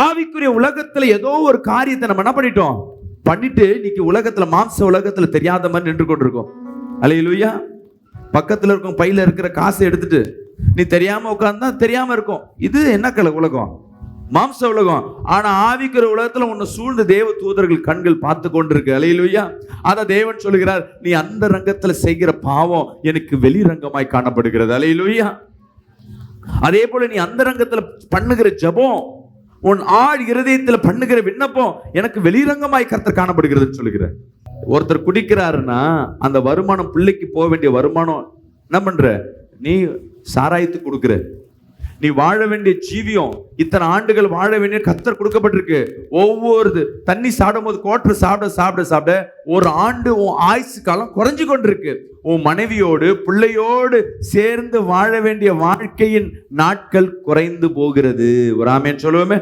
ஆவிக்குரிய உலகத்துல ஏதோ ஒரு காரியத்தை நம்ம என்ன பண்ணிட்டு இன்னைக்கு உலகத்துல, மாம்ச உலகத்துல தெரியாத மாதிரி நின்று கொண்டிருக்கோம். அல்லேலூயா. பக்கத்துல இருக்கும் பையில இருக்கிற காசை எடுத்துட்டு நீ தெரியாம உட்கார்ந்தா தெரியாம இருக்கும். இது என்ன உலகம்? மாம்ச உலகம். ஆனா ஆவிக்குரிய உலகத்துல உன்னை சூழ்ந்து தேவ தூதர்கள் கண்கள் பார்த்து கொண்டிருக்கு. அல்லேலூயா. அத தேவன் சொல்லுகிறார், நீ அந்த ரங்கத்துல செய்கிற பாவம் எனக்கு வெளிரங்கமாய் காணப்படுகிறது. அல்லேலூயா. அதே போல நீ அந்த ரங்கத்துல பண்ணுகிற ஜெபம், உன் ஆழ் இருதயத்துல பண்ணுகிற விண்ணப்பம் எனக்கு வெளிரங்கமாய் கர்த்தர் காணப்படுகிறதுன்னு சொல்லுகிறார். ஒருத்தர் குடிக்கிறாருன்னா அந்த வருமானம், பிள்ளைக்கு போக வேண்டிய வருமானம் என்ன பண்ற? நீ சாராயத்து கொடுக்கிற. நீ வாழ வேண்டிய ஜீவியம், இத்தனை ஆண்டுகள் வாழ வேண்டிய கர்த்தர் கொடுக்கப்பட்டிருக்கு. ஒவ்வொரு தண்ணி சாப்பிடும் போது குவார்டர் சாப்பிட ஒரு ஆண்டு உன் ஆயுசு காலம் குறைஞ்சு கொண்டிருக்கு. உன் மனைவியோடு பிள்ளையோடு சேர்ந்து வாழ வேண்டிய வாழ்க்கையின் நாட்கள் குறைந்து போகிறது. ஒரு ஆமென் சொல்லுவோமே.